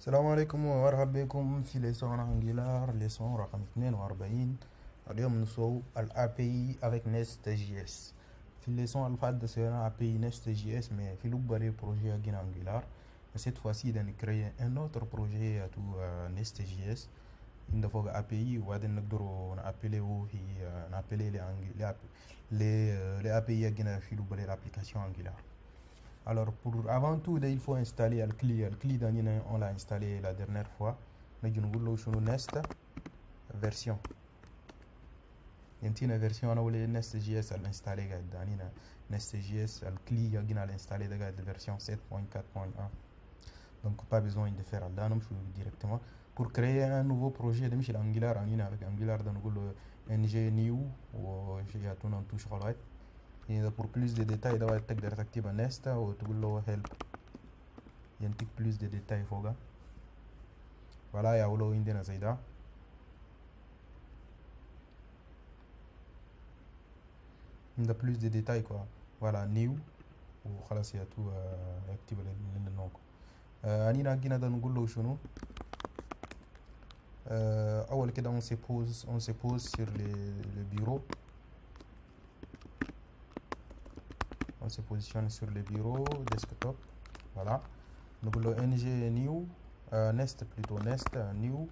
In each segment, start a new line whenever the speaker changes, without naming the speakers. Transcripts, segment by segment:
السلام عليكم ومرحبا بكم في ليسون انجولار ليسون رقم 42. اليوم نسوي ال API avec Nest.js. في الليسون اللي فاتت سوينا API Nest.js mais في لوبالي بروجي اجين انجولار. Cette fois-ci de créer un autre projet à tout Nest.js. Il faut API وبعدين نقدروا نابليه هي نابليه les API اجين في لوبالي l'application Angular. Alors, avant tout, il faut installer le CLI. Le CLI, on l'a installé la dernière fois. Nous avons Nest version. Il y a une version où Nest.js est installé. Nest.js, le CLI est installé la version 7.4.1. Donc, pas besoin de faire directement. Pour créer un nouveau projet de Angular, avec Angular, nous avons ng new ou j'ai un touche droite. Et pour plus de détails, il faut activer Nest ou help. Il y a plus de détails. Voilà, il y a Indena Zaida. Il y a plus de détails quoi. Voilà, new ou voilà, c'est tout activer le nom. Anina Gina Dangulo Shuno. أول كده on se pose sur le bureau. On se positionne sur le bureau desktop. Voilà, nous voulons ng new nest plutôt nest new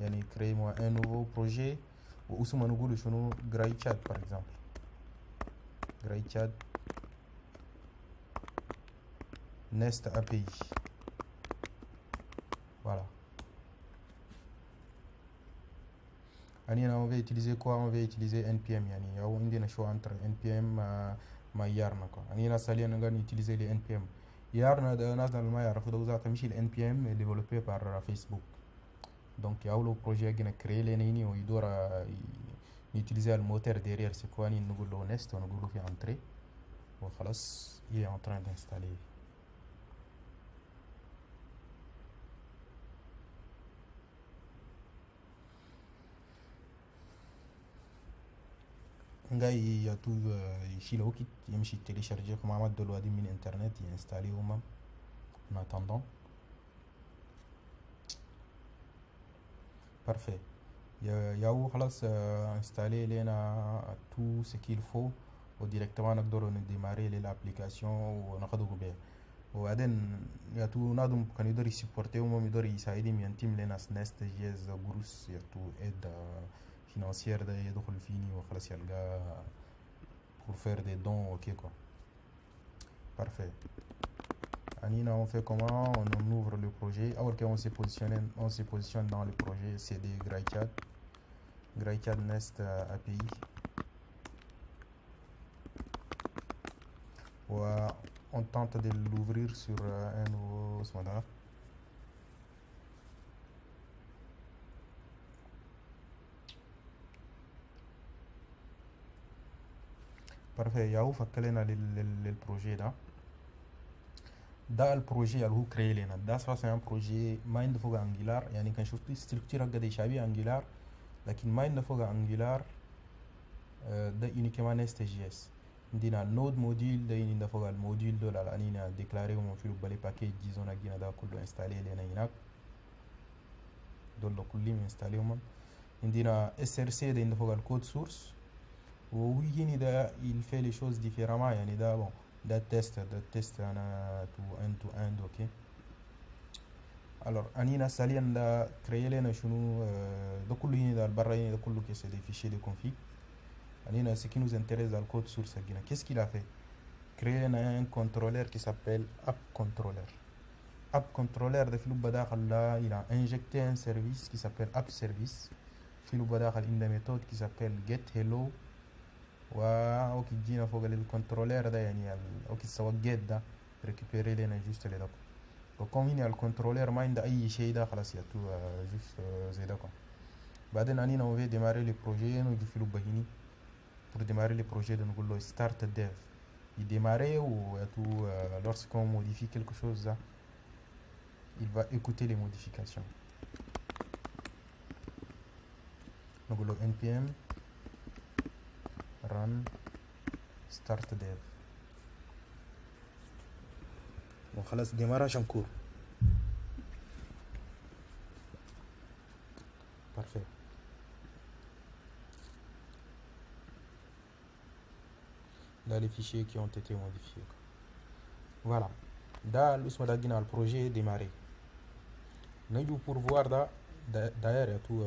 yani créer moi un nouveau projet ou usuma nous voulons chunu graychat par exemple graychat nest API. Voilà, on va utiliser quoi? On va utiliser npm yani on a choix entre npm ما يارنا كو أنا سالي أنا قاعد utiliser les npm يارنا ده ناس ما يعرفوا ده وزات مش ال npm développé par Facebook. Donc il y a le projet qui a créé les nini où il doit utiliser le moteur derrière. C'est quoi? Nous voulons Nest, nous voulons faire entrer. Voilà, il est en train d'installer. Il y a tout ici là qui est téléchargé comme un de l'ouadimi internet et installé au même en attendant. Parfait. Il y a où installé tout ce qu'il faut ou directement nous démarrer l'application ou وبعدين يا تو نادم كان يقدر يسبورتي وما يقدر يساعد ينتم لنا Nest.js غروس يا تو اد financière de يدخل فيني وخلاص يلقى pour faire des dons. Ok quoi, parfait. Anina on fait comment? On ouvre le projet. Alors qu'on se positionne dans le projet cd graychat nest API. On tente de l'ouvrir sur un nouveau modèle. Parfait, ياهو فكلنا للبروجي ده البروجي اللي هو كري لنا ده اساسا بروجي ما عنده فوق انجلار. يعني كان شفت ستركتشر قد شبيه انجلار لكن ما عنده فوق انجلار. ده uniquement Nest.js. عندنا النود موديل ده عنده فوق الموديل دول اللي انينا ديكلاري ومفيلو بالي باكيج جيزونا جينا ده كله انستالي لنا هناك دول كلهم انستاليهم. عندنا SRC ده عنده فوق الكود سورس وهنا ده il fait les choses différemment. يعني ده bon ده test أنا to end. ok. alors أنينا ساليا ده créer لنا شنو ده كله هنا ده البرا هنا ده كله كيس des fichiers de config. أنينا ce qui nous intéresse dans le code source هنا qu'est-ce qu'il a fait? créer لنا un contrôleur qui s'appelle app controller. app controller ده في لوب داخل ده il a injecté un service qui s'appelle app service. في لوب داخل une méthode qui s'appelle get hello اوكي جينا فوق الكنترولير ده يعني اوكي سوا جيت ده ريكوبيري لنا جوست لي داك. وكون هنا الكنترولير ما عنده اي شيء ده خلاص ياتو جوست زي داك. بعدين انينا on veut démarrer le projet نجي في لوب هنا pour démarrer le projet de نقول له start dev. il démarrer ou ياتو lorsqu'on modifie quelque chose là il va écouter les modifications. نقول له npm run start dev وخلاص ديمارا شنكور. Parfait. Là, les fichiers qui ont été modifiés. Voilà. Là, le projet est démarré. Nous pour voir d'ailleurs, il y a tout.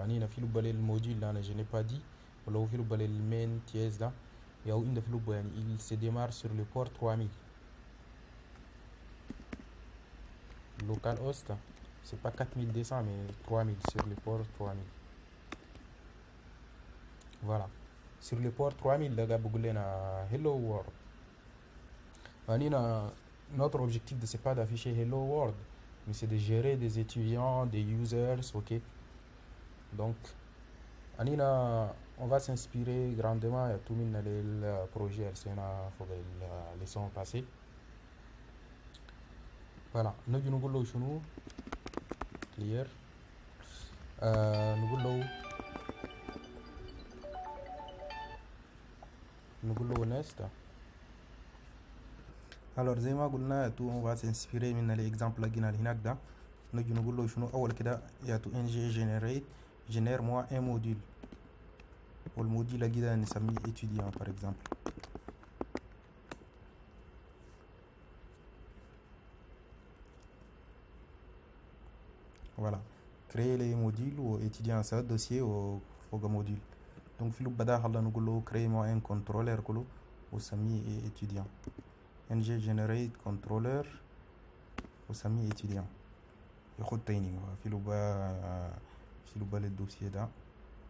Anina fil balai le module là, je n'ai pas dit. Ou fil balai le main TS là. Il y a une fil il se démarre sur le port 3000. Localhost, c'est pas 4200 mais 3000 sur le port 3000. Voilà. Sur le port 3000, là, Hello World. Anina, notre objectif, ce n'est pas d'afficher Hello World, mais c'est de gérer des étudiants, des users, ok. Donc, Anina, on va s'inspirer grandement à tout le projet RCNA pour la leçon passée. Voilà, nous allons nous clear. Nous allons nest. Alors زي ما قلنا on va s'inspirer من l'exemple اللي قلنا هناك ده. نجي نقول له شنو اول كده يا تو ng generate génère moi un module والموديل كده نسميه étudiant par exemple. Voilà, créer les modules ou étudiant ça dossier au module. Donc في البداية نقول له créer moi un contrôleur كله وسميه étudiant. ng generate controller وسميه étudiant. ياخد تاني في le dossier là.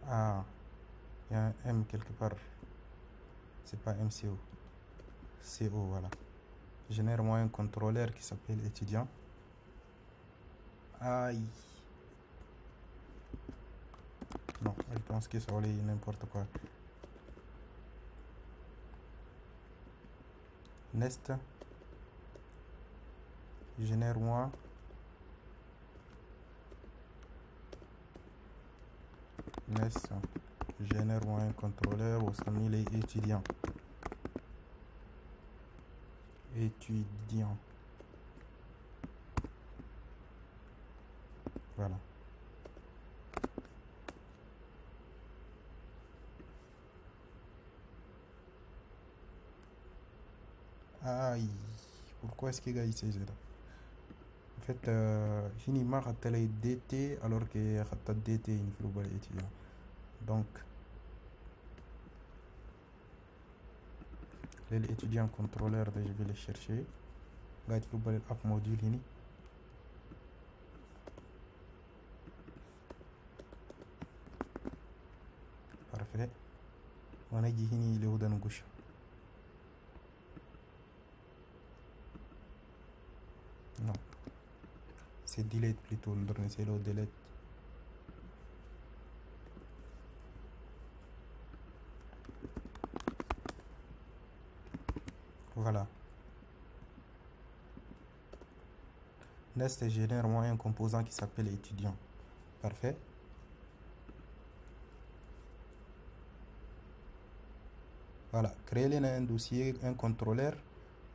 Ah, il y a un M quelque part. C'est pas MCO. CO, voilà. Génère moi un contrôleur qui s'appelle étudiant. Aïe. Non, je pense que ça allait n'importe quoi. Nest. Génère moi. Nest. Génère moi un contrôleur au sein les étudiants. Étudiant. Voilà. Aïe, pourquoi est-ce qu'il y a ici là? En fait, fini ma ratelle DT alors que ratat DT une global étudiant. Donc, l'étudiant contrôleur, je vais le chercher. Là, global app module ici. Parfait. On a dit ici le haut gauche. Non, c'est delete plutôt, c'est le delete. Voilà. Nest génère moi un composant qui s'appelle étudiant. Parfait. Voilà, créer un dossier, un contrôleur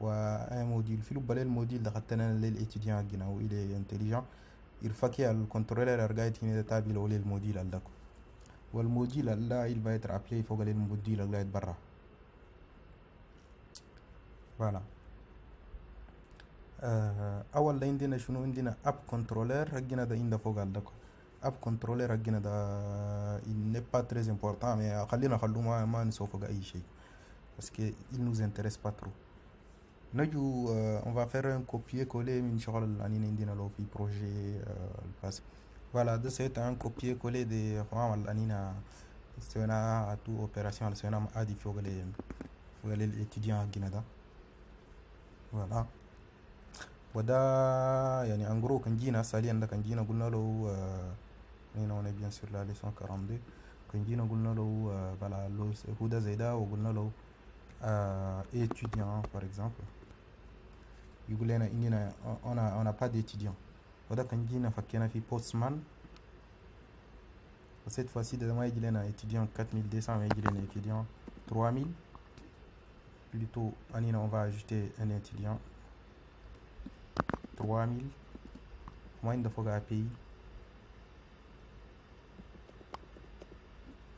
ou un module. Le module de l'étudiant il est intelligent. Il faut que le contrôleur regarde le module. Le module là, il va être appelé, il faut que le module là barra. Voilà. أول ده عندنا شنو عندنا app controller رجعنا ده عند فوق عندك app controller رجعنا ده il n'est pas très important mais خلينا نخلوه ما نسوي فوق أي شيء parce que il nous intéresse pas trop. Nous on va faire un copier-coller من شغل اللي عندنا لو في projet passé. Voilà, de c'est un copier-coller de vraiment اللي عندنا سوينا à tout opération اللي سوينا عادي فوق l'étudiant عندنا ده. Voilà. وده يعني en gros كان جينا ساليا ده كان جينا قلنا له هنا on est bien sur la leçon 42 كان جينا قلنا له voilà هو ده زي ده وقلنا له étudiant par exemple يقول لنا إننا on a pas d'étudiant وده كان جينا فكينا في postman cette fois-ci ده ما يجي لنا étudiant 4200 ما يجي لنا étudiant 3000 plutôt أنينا on va ajouter un étudiant 3000 moins de fois API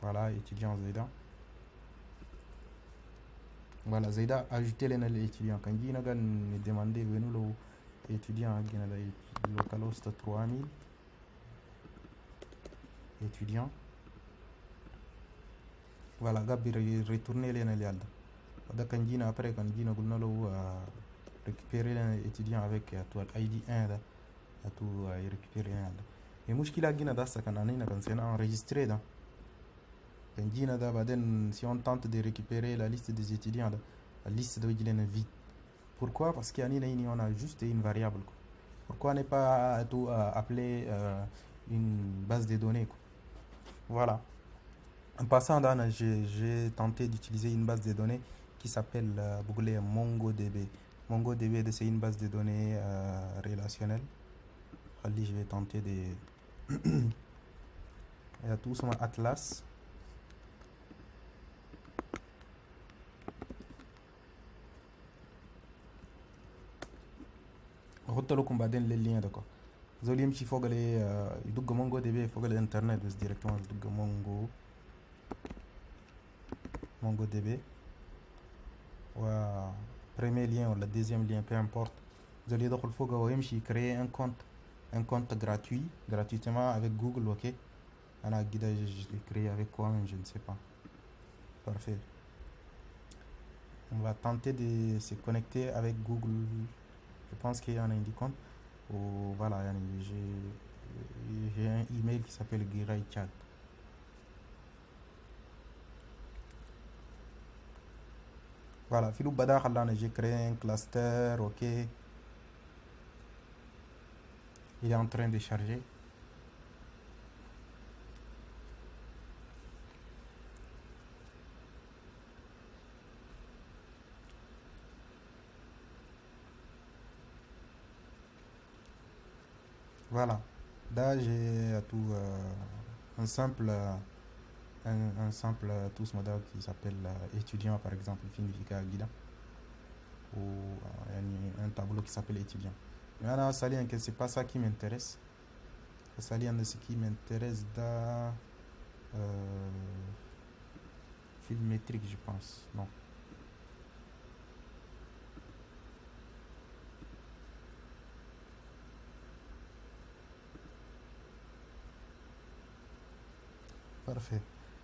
Voilà, étudiant Zaida. Voilà, Zaida, ajouter les étudiants. Quand il y a demandé, nous le étudiant, il y a local host 3000 étudiants. Voilà, Gabi retourner les naliades. Quand il y a après, quand il y a récupérer les étudiants avec ID 1, à tout récupérer. Et moi, ce qu'il a dit, c'est que c'est enregistré. Si on tente de récupérer la liste des étudiants, la liste de vide. Pourquoi? Parce qu'on a juste une variable. Pourquoi ne pas tout appeler une base de données quoi. Voilà. En passant, j'ai tenté d'utiliser une base de données qui s'appelle MongoDB. MongoDB, c'est une base de données relationnelle. Allez, je vais tenter de... Il y a tout son Atlas. Rotolo combattre les liens d'accord. Zolim si faut aller dugg MongoDB, il faut aller internet directement dugg MongoDB. Ou premier lien ou le deuxième lien, peu importe. Vous allez donc il faut créer un compte gratuitement avec Google, ok. Je l'ai créé avec quoi, je ne sais pas. Parfait. On va tenter de se connecter avec Google. Je pense qu'il y en a un compte. Ou voilà, j'ai un email qui s'appelle Girai Chat. Voilà, Philou Badar, j'ai créé un cluster, ok. Il est en train de charger. Voilà. Là, j'ai tout un simple tout ce modèle qui s'appelle étudiant, par exemple, Finifica Guida. Ou un tableau qui s'appelle étudiant. Maintenant, c'est pas ça qui m'intéresse. Ce qui m'intéresse dans fil métrique, je pense. Non. Parfait.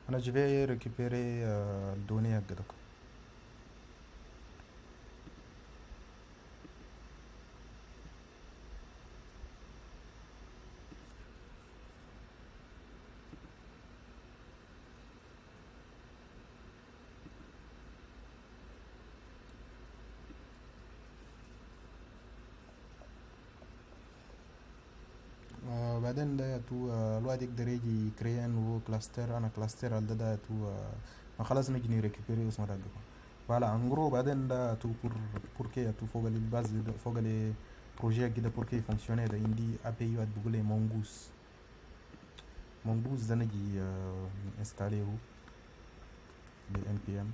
Alors, je vais récupérer les données à Gadok. بعدين ده تو الواحد يقدر يجي يكري نوفو كلاستر انا كلاستر على ده تو ما خلاص نجي نريكوبيري اسمه ده voilà en gros بعدين ده تو pour que تو فوق الباز فوق البروجي كده pour que يفونكسيوني ده عندي ابي يو بقول مونغوس ده نجي انستاليه بالnpm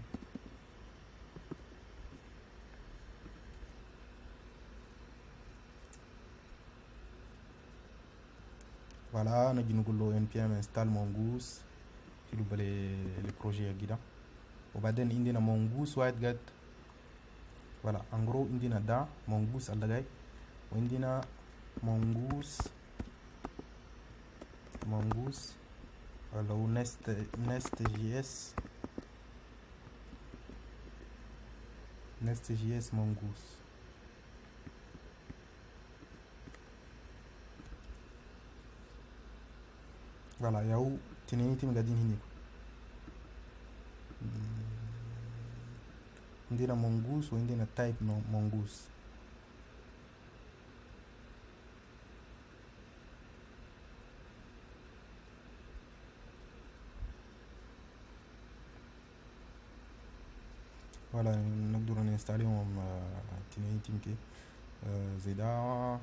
voilà نجي نقول له npm install mongoose في le projet كده وبعدين عندنا mongoose وايت جات voilà en gros عندنا ده mongoose على جاي وعندنا mongoose لو nest.js mongoose voilà ياو تنين قاعدين هنا عندنا mongoose وعندنا type mongoose voilà نقدر نستعلمهم تنين كي زي ده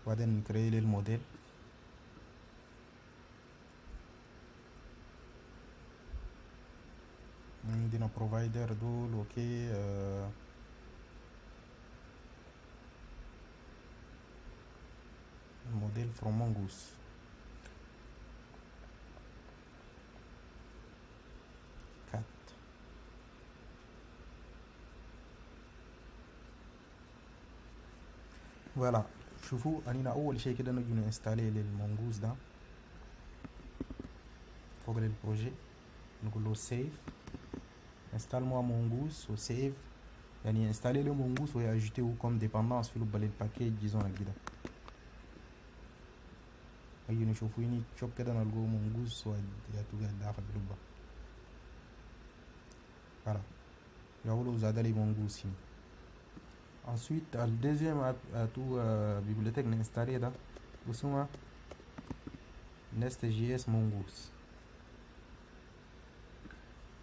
وبعدين نكري لي الموديل عندنا بروفايدر دول اوكي الموديل فروم mongoose فوالا شوفوا انينا اول شيء كده نجي ننستالي للمونجوز ده فوق البروجي، نقول له سيف انستال موا مونجوز وسيف، يعني انستالي له مونجوز ويأجيتيه كوم ديبندانس في لوبا للباكيج ديزون كده. هيجي نشوفوا هنا تشوف كده نلقوا مونجوز وياتو قاعد داخل بلوبا. فوالا يقولوا زاد لي مونجوز هنا. Ensuite, le deuxième bibliothèque installée là, c'est Nest.js Mongoose.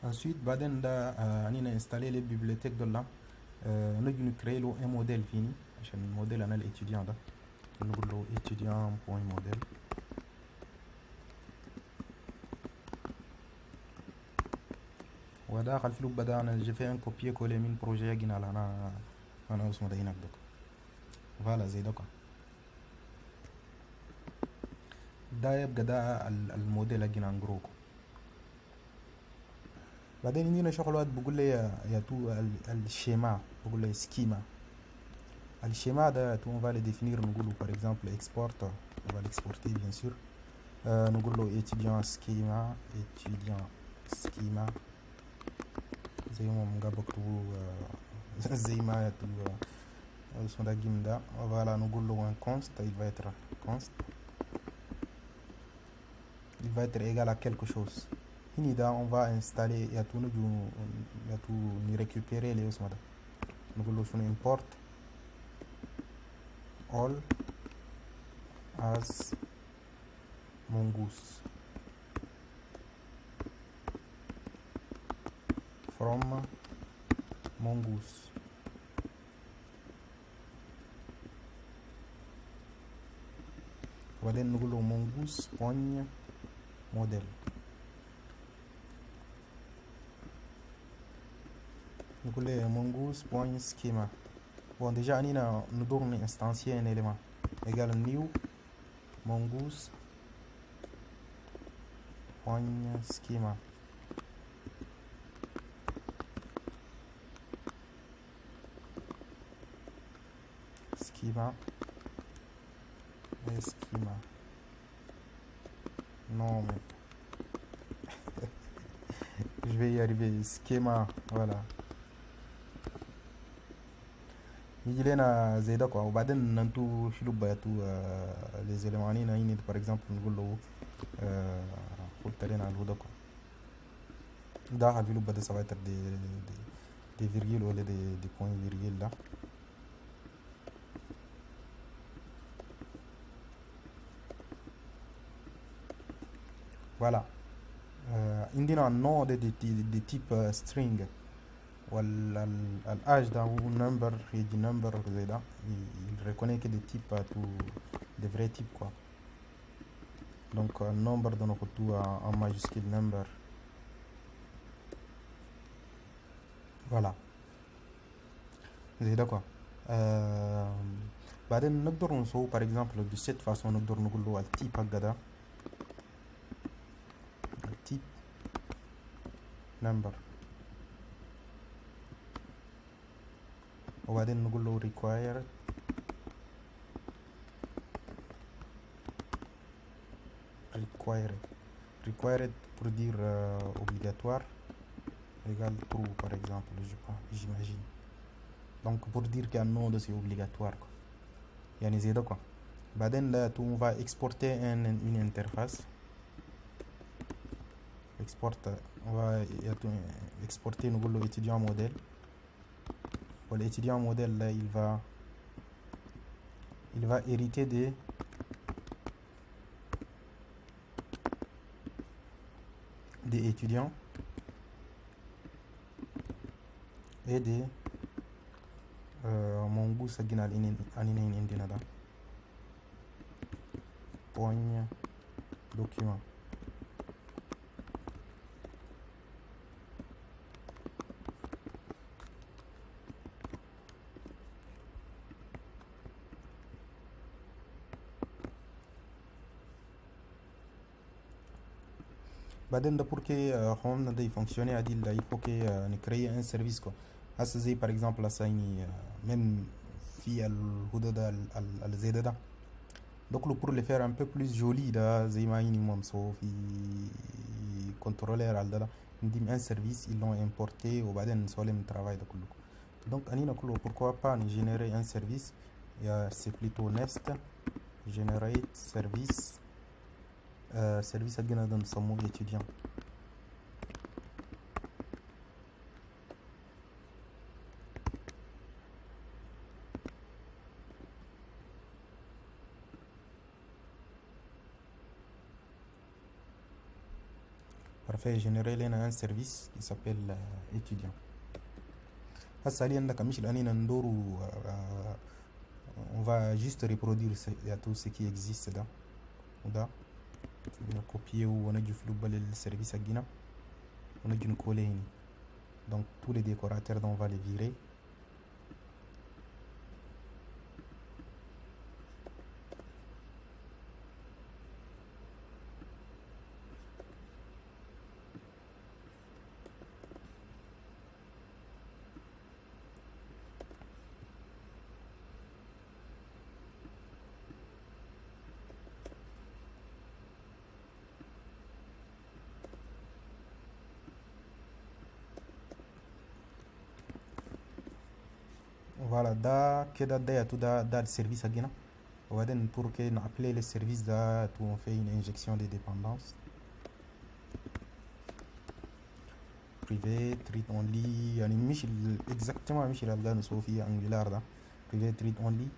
Ensuite, بعدين ده أنا installé les bibliothèques de là. نجي créer له un modèle fini عشان الموديل أنا l'étudiant ده. نقول له étudiant.model. وداخل في بدأ أنا j'ai fait un copier-coller من projet جينا أنا اسمه ده هناك دوك. فوالا زي دوكا ده يبقى ده الموديل اجينا انجروكو. بعدين عندنا شغل واحد بقول لي يا تو الشيما، بقول لي سكيما. الشيما ده تو on va le définir، نقول له par exemple export، on va l'exporter bien sûr. نقول له étudiant schema، étudiant schema زي ما مقابكتو زي ما تو اسمه ده جيم ده. فوالا نقول له un const، il va être const، il va être égal à quelque chose. Ici on va installer et tout nous récupérer les osmada. Nous voulons import all as mongoose from mongoose. وبعدين نقول له mongoose point model. نقول له mongoose point schema. Bon déjà أنينا ندور نinstancier un élément égal new mongoose point schema. Schema schema. Non mais je vais y arriver. Schema, voilà. يجي لنا زي ده كوا. وبعدين ننتو شلو بياتو les éléments هنا par exemple نقول له قلت لنا على ده كوا داخل في لوبا ده سوايتر دي فيرجيل ولا دي بوين فيرجيل ده. voilà. عندنا النوع دي تيب string، والage ده هو number، يجي number زي ده il reconnaît que des types des vrais types quoi. donc number ده ناخدوه en majuscule number. voilà زي ده quoi. بعدين نقدر نسوي par exemple de cette façon. نقدر نقول له التيب حق ده التيب number، وبعدين نقول له required pour dire obligatoire égale true par exemple, j'imagine. donc pour dire qu'un nom de c'est obligatoire quoi. يعني زي ده quoi. بعدين là on va exporter une interface. on va exporter نقول له étudiant modèle. l'étudiant modèle là il va hériter des étudiants et des mongoose aginal anine indina da point document. بعدين ده pour que حومنا ده يفونكسيوني عديل il faut que نكري un service quoi. هسه زي par exemple هسه يعني même في الهدى ده الزيادة ده. donc pour le faire un peu plus joli ده زي ما يني ممسو في contrôleur على ده نديم un service ils l'ont importé وبعدين نسوي من travail ده كله. donc أنينا كله pourquoi pas générer un service c'est plutôt nest generate service service أجينا ده نسموه étudiant. parfait générer لنا un service qui s'appelle étudiant. هسه حاليا ده كمش الأنينا ندورو on va juste reproduire tout ce qui existe ده وده copier ونجي في لوبا للسيرفيس حقنا ونجي نكوله هنا. donc tous les décorateurs on va les virer. voilà ده كده ده السيرفيس حقنا. وبعدين pour que نابلي للسيرفيس ده on fait une injection de dépendance privé treat only يعني مش exactement مش اللي بدنا نسوي فيه angular ده privé treat only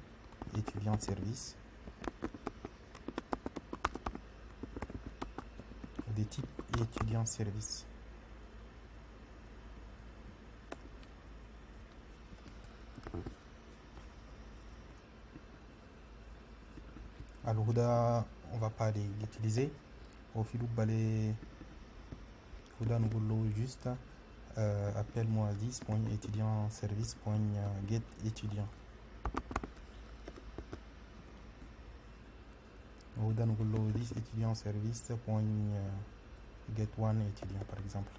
étudiant service de type étudiant service. alors là on va pas l'utiliser au fil où balai là nous juste appelle-moi 10.étudiant service.get étudiant. là nous 10 étudiant service.get one étudiant par exemple.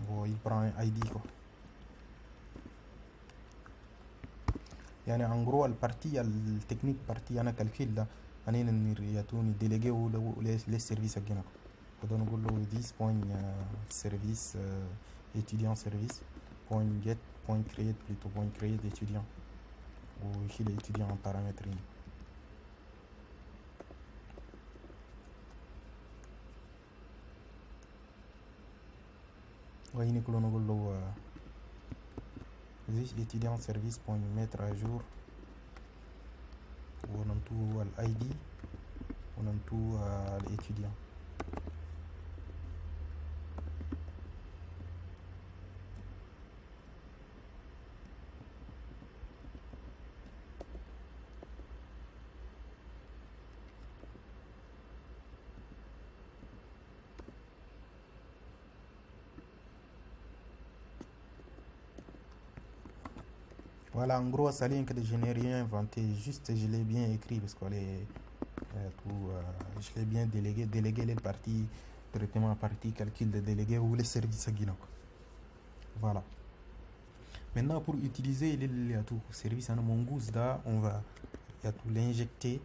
bon il prend un ID quoi. يعني en gros البارتي التكنيك بارتي انا كالكيل ده انين نرياتوني ديليجي لي سيرفيس حقنا وده نقول له this point service étudiant service point get point create plutôt point create étudiant ويشيل étudiant en paramètre هنا. وهنا كله نقول له this étudiant service point mettre à jour وننتو l'ID وننتو l'étudiant. voilà en gros ça ligne que je n'ai rien inventé, juste je l'ai bien écrit parce que je l'ai bien délégué les parties directement partie calcul de délégué ou les services à Guinée. voilà maintenant pour utiliser les services à mongoose là on va l'injecter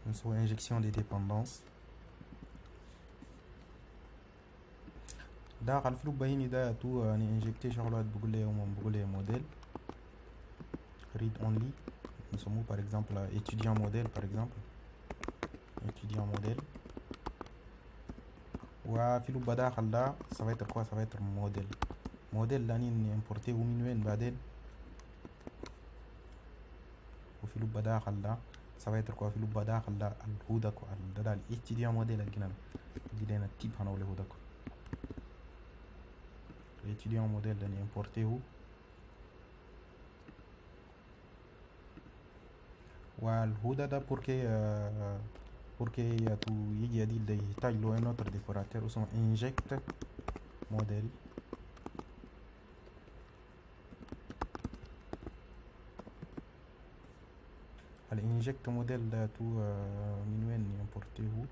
une soit injection des dépendances ده على الفلوب بهيني ده تو يعني injecter شغلات بقول لي modèle read only نسموه par exemple étudiant modèle par exemple étudiant modèle وفي لوب داخل ده ça va être quoi ça va être modèle لاني importer ومن وين بعدين وفي لوب داخل ده ça va être quoi في لوب داخل ده الهودك ده l'étudiant modèle الجنان دي لنا type هنقول هودك l'étudiant modèle لاني importer هو والهدى ده pour que يجي يدي ده يحتاج له un autre décorateur اسمه inject model الانجكت موديل ده تو من وين يمبورتيه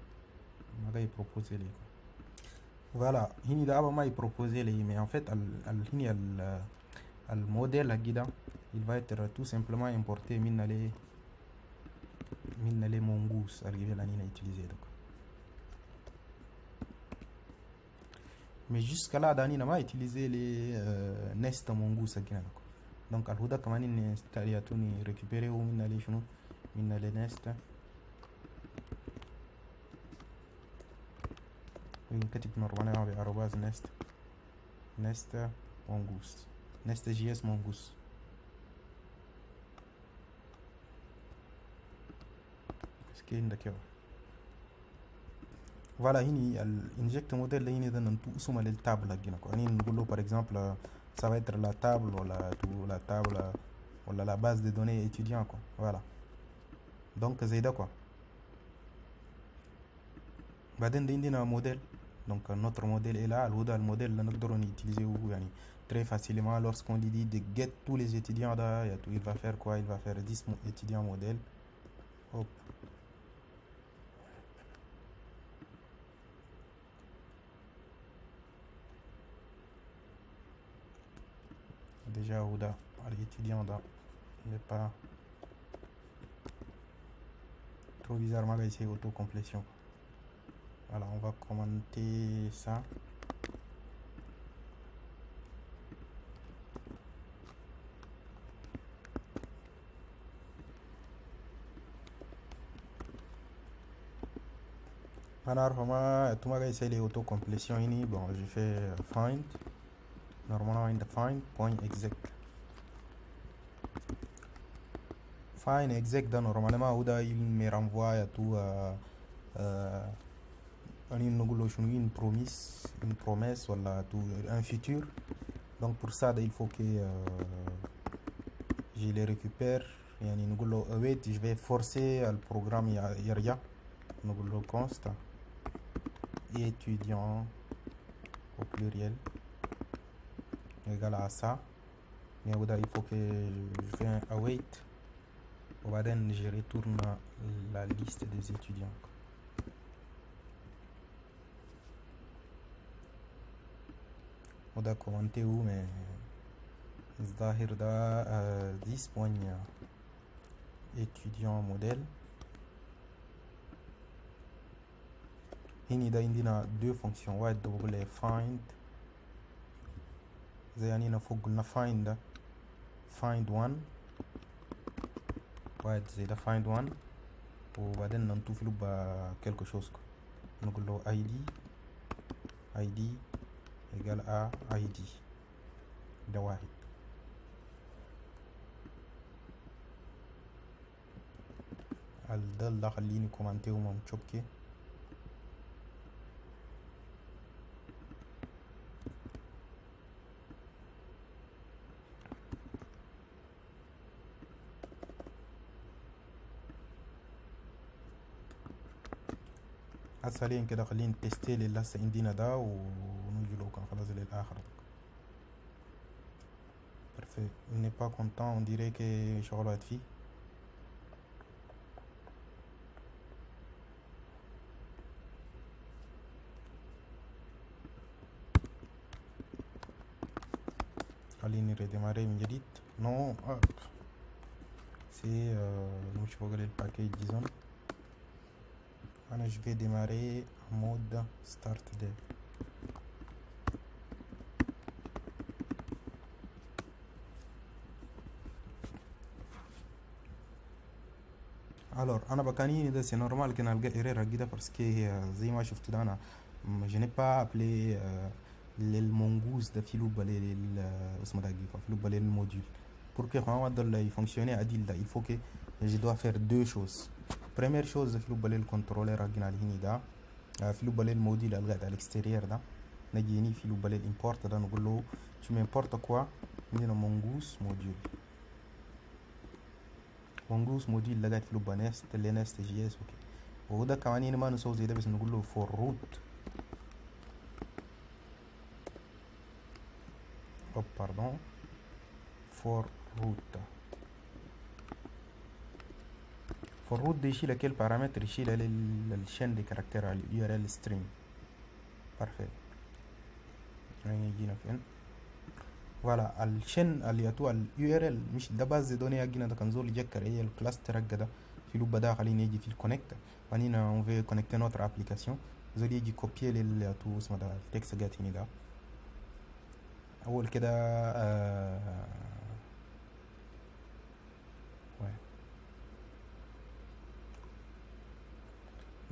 ما جاي بروبوزي لي Voilà, hini da aba mai proposer les, mais en fait al modèle guida, il va être tout simplement importé minale mongoose arrivé la nina utiliser donc. Mais jusqu'à là dani n'a pas utilisé les nest mongoose guida donc al huda kamani ni installer à tout ni récupérer ou minale chunu minale nest كتب normalement avec arrobas nest mongoose nest.js mongoose سكين ده كده voilà هني الانجكت موديل هني ده ننتو اسمه للتابل هنا يعني نقول له par exemple ça va être la table ou la table ou la base de données étudiant quoi voilà donc زي ده quoi بعدين ده عندنا موديل donc notre modèle est là le modèle là نقدر utiliser يعني très facilement lorsqu'on lui dit de get tous les étudiants là il va faire quoi, il va faire 10 étudiants modèles. Hop. Déjà Ouda, l'étudiant là n'est pas trop bizarrement là ici autocomplétion. Voilà, on va commenter ça. Alors, tout le monde essaie les autocomplétions. Bon, je fais find. Normalement, in the find.exec. Find exec, normalement, il me renvoie à tout. Une promesse, voilà, tout, un futur. Donc, pour ça, il faut que je les récupère. Je vais forcer le programme YARIA. Nous const étudiant au pluriel égal à ça. Mais il faut que je fais un await. Je retourne la liste des étudiants. On a commenté où, mais Zahir da 10 points étudiant modèle. Il y a deux fonctions. Ouais, double find. Il y a find one. Ouais, c'est find one. Ou بعدين ننطوف له quelque chose. نقول له ID égal à ID ده واحد. ده اللي خليني كومنتي وممشوكي. حاليا كده خلينا نتستي اللي لسه عندنا ده ونجي له كان خلاص للاخر. Parfait. Il n'est pas content, on dirait que شغله هتفي. خليني redémarrer من جديد. Non, c'est مش فوق الباكيج disons. Je vais démarrer en mode start dev. Alors انا بكاني ده c'est normal que نلقى erreur كده parce que زي ما شفت ده انا je n'ai pas appelé للمونغوز ده في لوب اسمه دقيقة في لوب للموديول pour que vraiment il fonctionne adil ده il faut que je dois faire deux choses. Première chose في لوب للكنترولر هنا ده في لوب للموديول الغاد على الاكستيرير ده نجيني في لوب للimport ده نقول له tu m'importes quoi عندنا mongoose module mongoose module لقيت في لوب nest اللي nest js اوكي وده كمان هنا ما نسوي زي ده بس نقول له for root pardon for root ده يشيل quel paramètre يشيل الشين دي كاركتير على URL string. Parfait. يجينا فين. فوالا الشن اللي يتو الURL مش ده باز دوني يجينا ده كان زول يجكر هي الكلاس ترقى ده في لوب ده خلينا يجي في الكونكت وانينا اون في كونكتي نوتر ابليكاسيون زول يجي كوبيي لل تو اسمه ده التكست جات هنا ده اول كده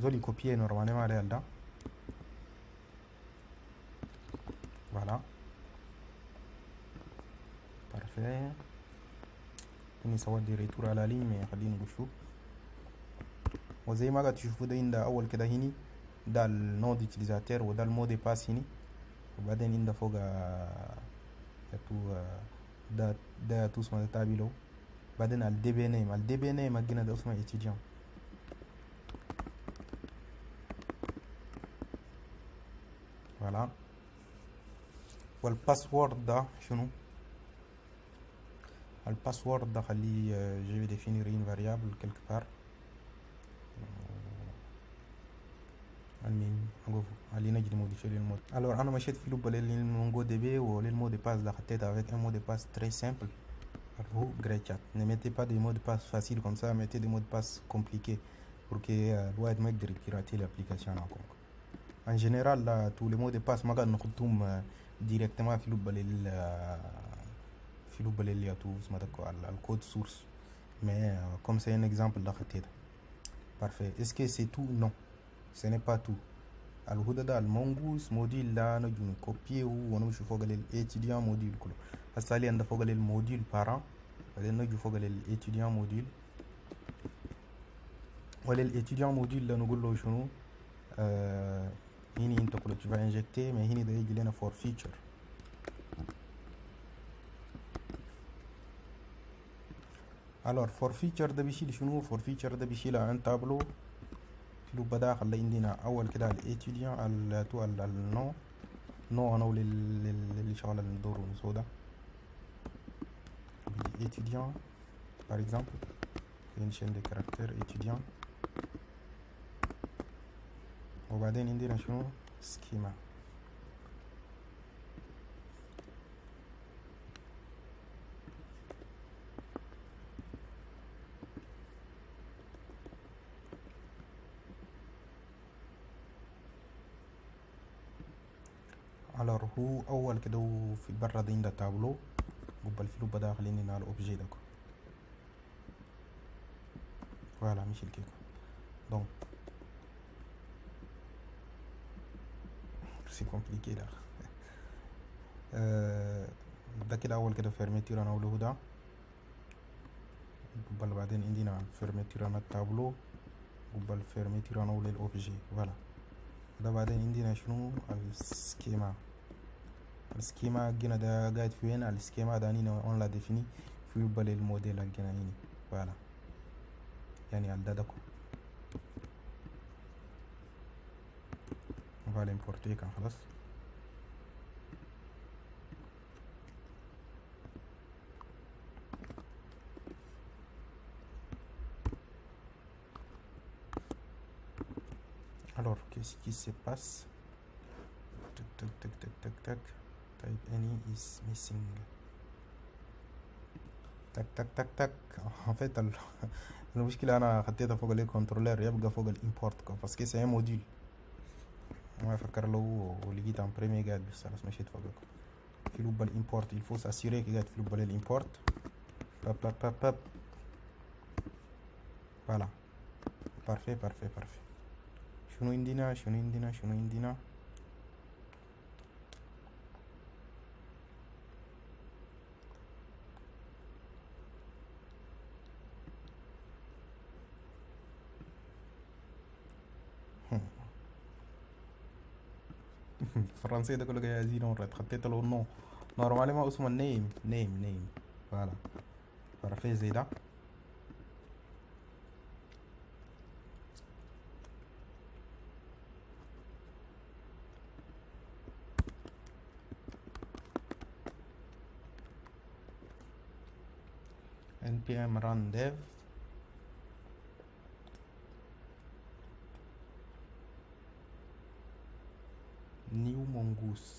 زول يكوبيي نورمالمون على ده فوالا بارفي. اني سويت دي ريتور على لي مي خلينا نشوف. وزي ما قاعد تشوفوا ده عند اول كده هني ده النود يوتيليزاتور وده المود باس هني وبعدين عند فوق يتو ده تو اسمه ده تابيلو بعدين الدي بي نيم جينا ده اسمه اتيديان فوالا. والباسورد ده شنو؟ الباسورد ده خليه je vais définir une variable quelque part المهم نقول علينا نجي موديفير للمود. alors انا مشيت في لوب للمونجو دي بي وللمود دي باس ده خطيت avec un mot de passe très simple pour Greychat. Ne mettez pas des mots de passe faciles comme ça, mettez des mots de passe compliqués pour que الواحد ما يقدر pirater l'application encore. en général là tous les mots de passe ما قاعد نحطهم directement في لوب اللي ياتو اسمه ده الكود سورس. mais comme c'est un exemple ده خطيت. parfait. est-ce que c'est tout? non, ce n'est pas tout. الهدى ده المونجوس موديل ده نجي كوبيه ونمشي فوق للإتيديان موديل كله. هسه حاليا ده فوق للموديل بارا بعدين نجي فوق للإتيديان موديل وللإتيديان موديل ده نقول له شنو هنا انت كله تبقى انجكتي ما هنا ده يجي لنا فور فيتشر. alors فور فيتشر ده بيشيل شنو؟ فور فيتشر ده بيشيل عن تابلو في لوب ده خلي عندنا اول كده الاتيديان تو النو نو انا للي شغال الدور ونسودا étudiant par exemple une chaîne de caractères étudiant وبعدين عندنا شنو سكيما. alors هو اول كده في برا ده عندنا تابلو قبل في لوب داخل عندنا الاوبجي ده فوالا مش الكيكو دونك سي كومبليكي ده. ده كده اول كده فيرميتير انا اقوله ده قبل بعدين عندنا فيرميتير انا التابلو قبل فيرميتير انا اقول الاوبجي فوالا. ده بعدين عندنا شنو السكيما. السكيما جينا ده قاعد فين السكيما ده هنا اون لا ديفيني في قبل الموديل جينا هنا فوالا يعني على ده فوالا امبورتي كان خلاص. alors qu'est-ce qui se passe? tac type any is missing tac en fait المشكلة انا خطيتها فوق الكنترولر يبقى فوق الامبورت بس كي سي موديل ما افكر له ولقيت ان بريمي قاعد بس خلاص مشيت فوق في لوب الامبورت il faut s'assurer que قاعد في لوب الامبورت باب فوالا بارفي. شنو عندنا الفرنسية ده كله جاي عايزين مرة خطيت له نو نورمالي ما اسمه نيم فوالا بارفي زي ده. npm run dev new mongoose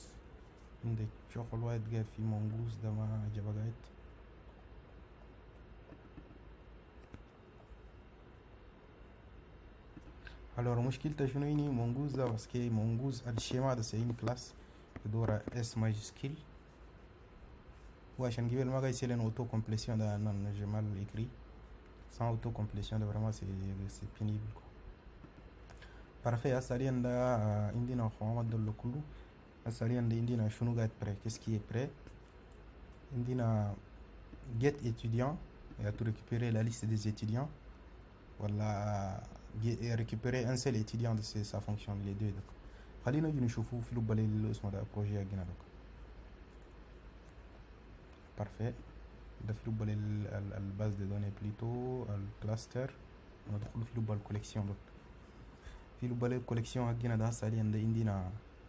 عندك شغل وايد قاعد في مونجوز ده ما عجبك قاعد. alors مشكلته شنو هني مونجوز ده باسكو مونجوز الشيما ده سي كلاس بدورة اس ماجسكيل وعشان قبل ما يصير لنا auto complétion ده نجمع écrit sans auto complétion ده vraiment c'est pénible quoi. parfait asalian da indina khawama dolo kullu asalian da indina shunu gat prêt qu'est-ce qui est prêt indina get étudiant et à tout récupérer la liste des étudiants voilà récupérer un seul étudiant de ça fonctionne les deux donc خلينا نجي نشوفوا في لبالي اللي اسمه ده بروجي هنا donc parfait ده في لبالي الباز دي دوني بليتو الكلاستر ندخل في لبال الكوليكسيون donc في لبالي الكوليكسيون هنا ده حاليا ده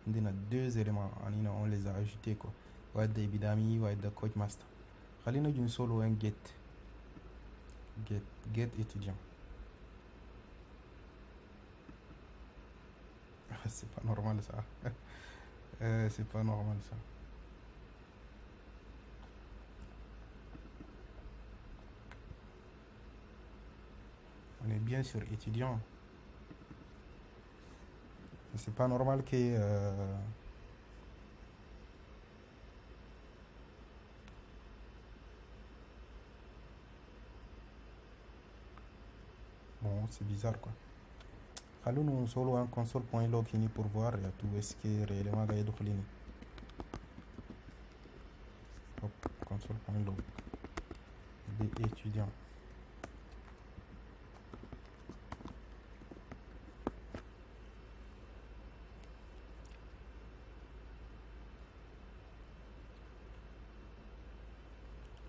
عندنا deux éléments هنا on les a ajoutés quoi واحد ده ابيدامي واحد ده كوتش ماستر خلينا نجي نسولو un get étudiant. C'est pas normal ça. C'est pas normal ça. On est bien sur étudiant. C'est pas normal que bon, c'est bizarre quoi. خلونا نوصلوا عن console.log هنا pour voir يا تو est-ce que réellement قاعد يدخل هنا. hop console.log des étudiants.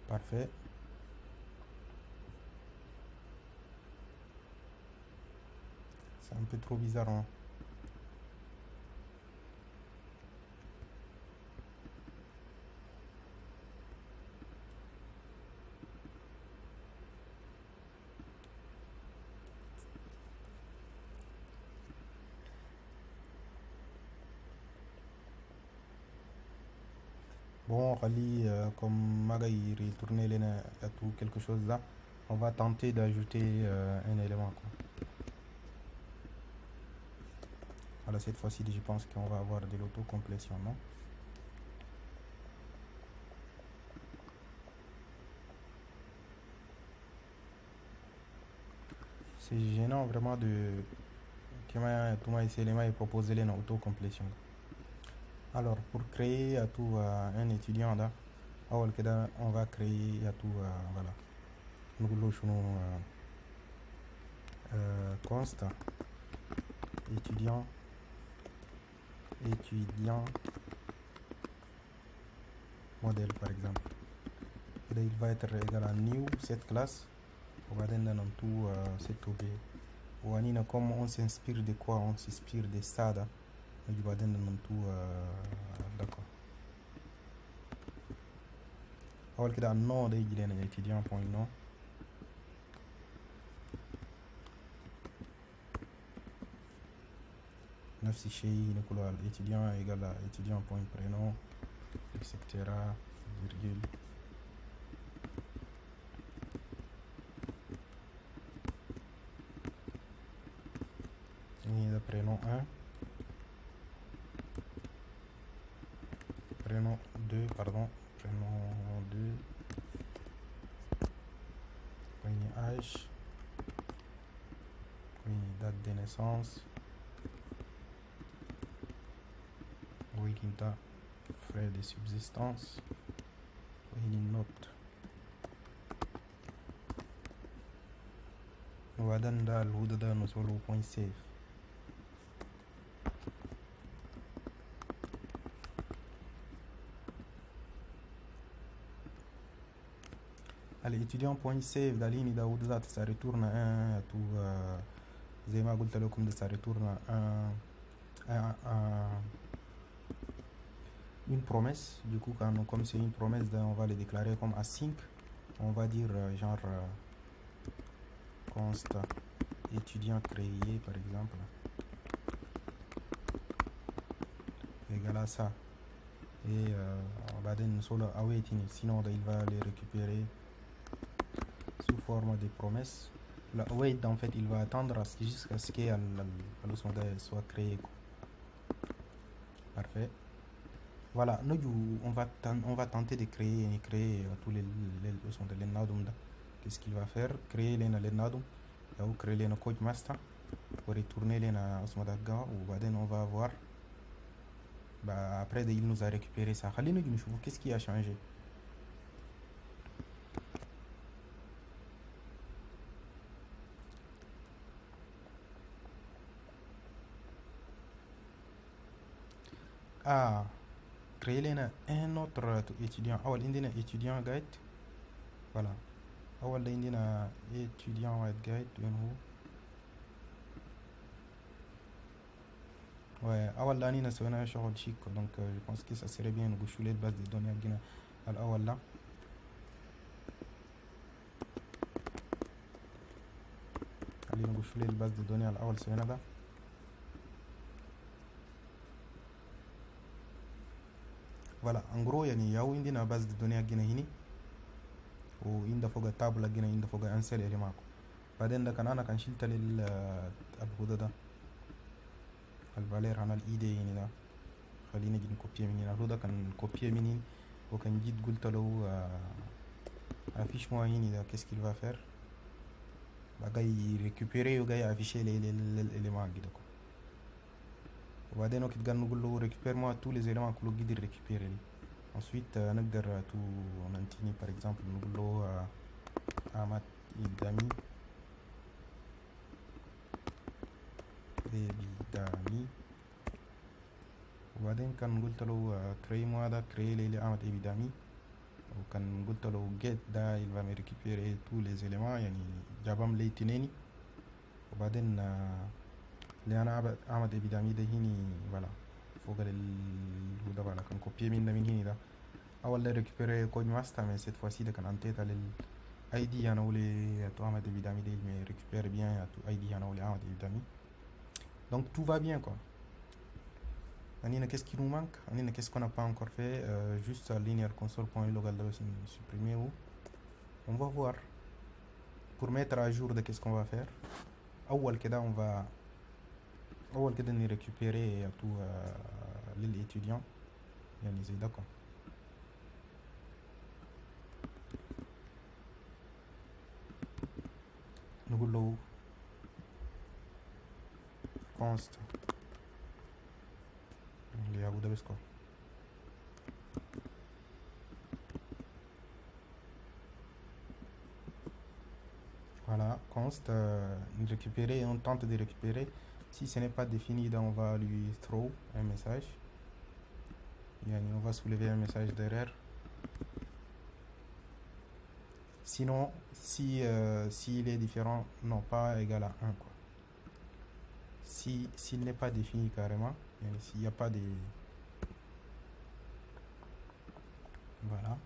parfait. C'est un peu trop bizarre hein. Bon, Rally, comme Magaï retourner à tout quelque chose là, on va tenter d'ajouter un élément quoi. Alors cette fois-ci, je pense qu'on va avoir de l'autocomplétion, non? C'est gênant vraiment de que tout ces éléments et proposer les autocomplétion. Alors pour créer à tout un étudiant là, on va créer à tout voilà. Nous const étudiant modèle par exemple. Et là, il va être égal à new cette classe. On va donner dans tout cet objet. Ou comme on s'inspire de quoi? On s'inspire de ça. Il va donner dans tout d'accord. Alors que dans nom il y a un étudiant point nom. نفس الشيء نقول على étudiant égal à étudiant point prénom etc virgule et le prénom 1 prénom 2 pardon prénom 2 âge date de naissance Wikinta frais de subsistance une note وعندنا الهدى ده نسوله point save. l'étudiant point save داليني ده ذات ça retourne un tout زي ما قلت لكم ده ça retourne une promesse. Du coup comme c'est une promesse on va le déclarer comme async. On va dire genre const étudiant créé par exemple égal à ça. et بعدين نوصل awaiting, sinon il va les récupérer sous forme de promesses. La await en fait il va attendre jusqu'à ce que le sondage soit créé quoi. Parfait. Voilà, nous on va tenter de créer tous les sondage les nadum. Qu'est-ce qu'il va faire? Créer les nadum ou créer les code master pour retourner les sondage ou بعدين on va voir. Bah, après il nous a récupéré ça. Qu'est-ce qui a changé? Ah, créer un autre étudiant. Ah, il y a un étudiant guide. Voilà. Ah, il y a un étudiant guide. Ouais, ah, là, il y a un شغل chic. Donc, je pense que ça serait bien de chouler la base de données à là. Allez, on chouler la base de données à l'awal c'est là. Voilà, en gros, il y a une base de données à Guinée. Ou il faut que table à Guinée, il faut que un seul élément. بعدين ده كان انا كان شلت الهدى ده الفالير انا الايدي يعني ده خلينا نجي نكوبيه منين الهدى كان كوبيه منين وكان جيت قلت له affiche moi هنا ده qu'est-ce qu'il va faire بقى يريكوبيري وجاي afficher l'élément كده وبعدين وقت قال نقول له récupère moi tous les éléments كله قدر récupérer ensuite نقدر تو ننتيني par exemple نقول له أحمد إدامي إبدامي وبعدين كان قلت له كري moi ده كري لي أحمد إبدامي وكان قلت له get ده il va me récupérer tous les éléments يعني جابهم لي تنيني وبعدين اللي أنا أحمد إبدامي ده هني voilà فوق الهدى voilà كان كوبيه من هني ده أول ده récupérer code master mais cette fois-ci ده كان أنتيت على ID أنا ولي تو أحمد إبدامي ده me récupère bien تو ID أنا ولي أحمد إبدامي. Donc tout va bien quoi. Anina, qu'est-ce qui nous manque? Anina, qu'est-ce qu'on n'a pas encore fait? Juste linear console.local supprimer ou on va voir pour mettre à jour de qu'est-ce qu'on va faire. أول كده on va أول كده récupérer tout l'étudiant يعني زي ده quoi. نقول له const اللي هو ده بس quoi. Voilà, const récupérer, on tente de récupérer. Si ce n'est pas défini, donc on va lui throw un message. Yani on va soulever un message d'erreur. Sinon, si s'il est différent, non pas égal à 1 quoi. S'il n'est pas défini carrément, s'il n'y a pas de voilà.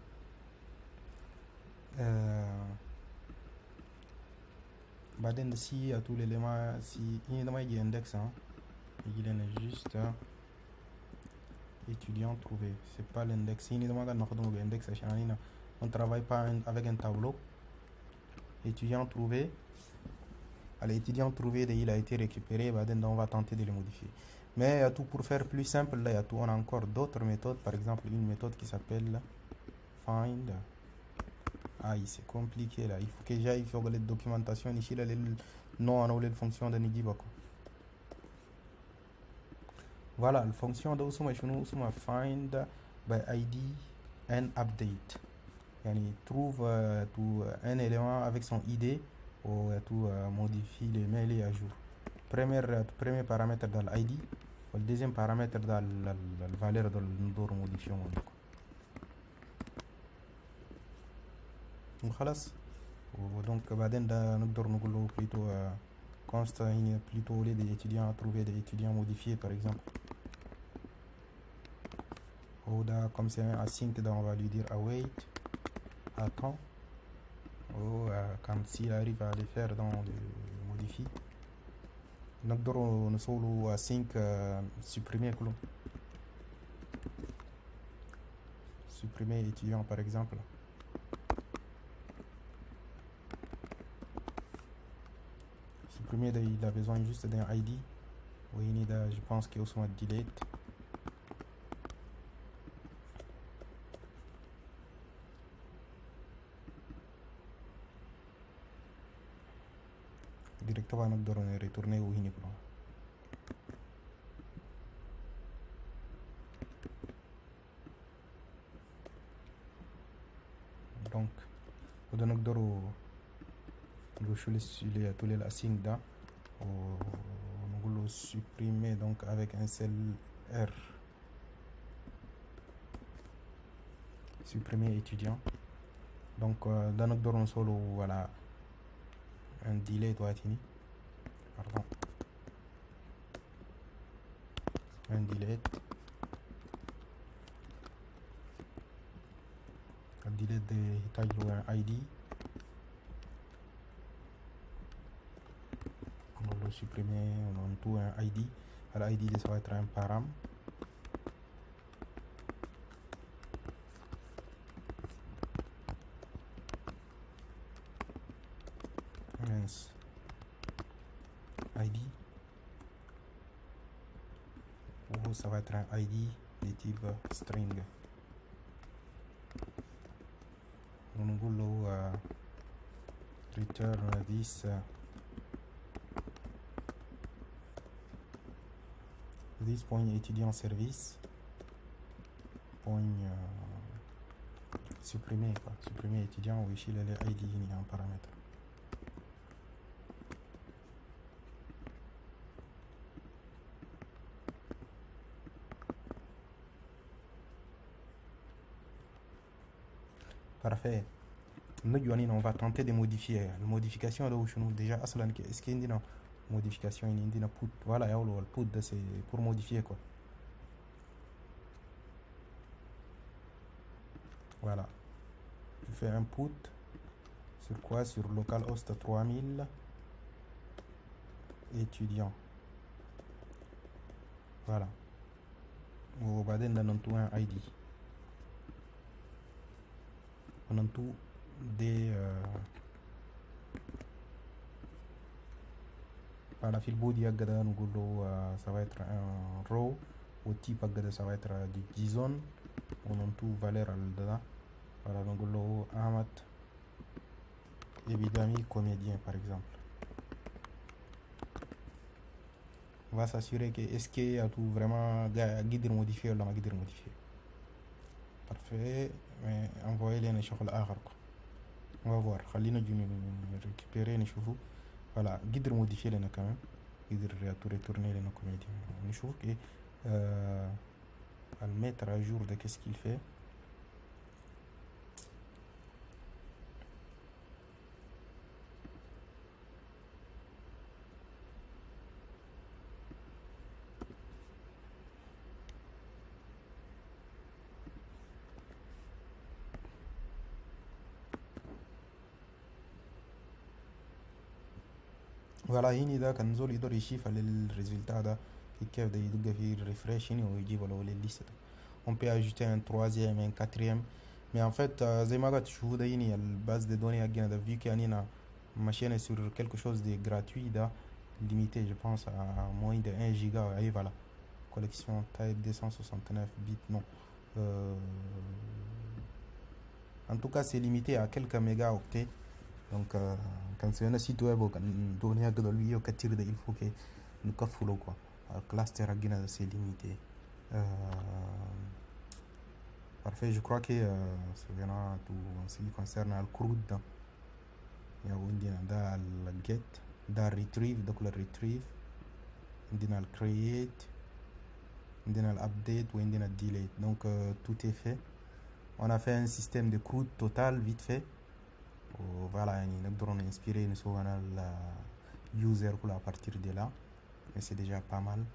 بعدين si à tous les éléments si il y a un index hein, il est juste étudiant trouvé, c'est pas l'index il y a un index on travaille pas avec un tableau. Étudiant trouvé, allez, étudiant trouvé il a été récupéré, بعدين on va tenter de le modifier. Mais tout pour faire plus simple là, tout, on a encore d'autres méthodes, par exemple une méthode qui s'appelle find. Ah, c'est compliqué là, il faut que j'aille faire la documentation ici là, non on a les fonctions de Nigiba quoi. Voilà, la fonction de find by id and update. Yani trouve tout un élément avec son id ou tout modifie les mails et à jour. Premier paramètre dans l'id, le deuxième paramètre dans la valeur de la modification. Donc بعدين ده نقدر نقول له plutôt const هنا plutôt les étudiants à trouver des étudiants modifiés par exemple. Ou da comme c'est un async on va lui dire await attends ou quand s'il arrive à les faire dans le modifie نقدر نسوله async supprimer كله. supprimer étudiant par exemple. Supprimer, il a besoin juste d'un ID. Oui, je pense qu'il y a aussi un delete. Directement نقدر retourner وهنا كله. Donc وده نقدروا نخشوا tous les assignes ده ونقول له supprimer donc avec un seul R. Supprimer étudiant. Donc ده نقدر نوصلوا voilà un delete واتني pardon un delete. Le delete يحتاج له un ID. On va le supprimer, on a tout un ID. l'ID ça va être un param. ID ou ça va être un ID de type string. On va return this point étudiant service point supprimer quoi, supprimer étudiant ou ici les ID il y a un paramètre. Parfait. Nous on va tenter de modifier la modification là où nous déjà est-ce qu'il y a une modification une put voilà le put c'est pour modifier quoi. Voilà, je fais un put sur quoi, sur localhost 3000 étudiants. Voilà, on va donner un ID. On a tout des par la fil body ça va être un row au type ça va être du zone. On a tout valeur là. Voilà, donc Ahmad évidemment comédien par exemple. On va s'assurer que est-ce qu'il y a tout vraiment guide modifié ou la guide modifié. Parfait, mais envoyez les نشوف الآخر. On va voir, خلينا récupérer نشوفه. Voilà, guide modifié لنا كمان. guide retourner لنا comédien. نشوف que à le mettre à jour de qu'est-ce qu'il fait. Voilà, هنا ده كان زول يقدر يشوف الريزلtat ده كيف ده يدق في refresh هنا ويجيب له الليستة. On peut ajouter un troisième, un quatrième. Mais en fait, زي ما قلت شوفوا ده هنا الباز de données هنا ده vu qu'il y a machine sur quelque chose de gratuit ده limité je pense à moins de 1 giga et voilà. Collection type 269 bits non. En tout cas c'est limité à quelques mégaoctets. Donc quand c'est un site web quand donner de lui il faut que nous cafoulo quoi. Cluster c'est limité. Parfait, je crois que c'est vraiment tout en ce qui concerne le CRUD. Il y a le get, le retrieve, donc le retrieve, le create, le update ou le delete. Donc tout est fait. On a fait un système de CRUD total vite fait. Voilà, nous devons inspirer le user à partir de là, mais c'est déjà pas mal.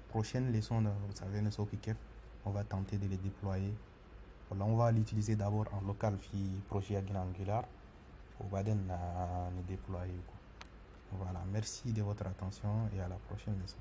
Prochaine leçon, vous savez, on va tenter de les déployer. Voilà, on va l'utiliser d'abord en local puis projet Angular. On va nous déployer. Voilà, merci de votre attention et à la prochaine leçon.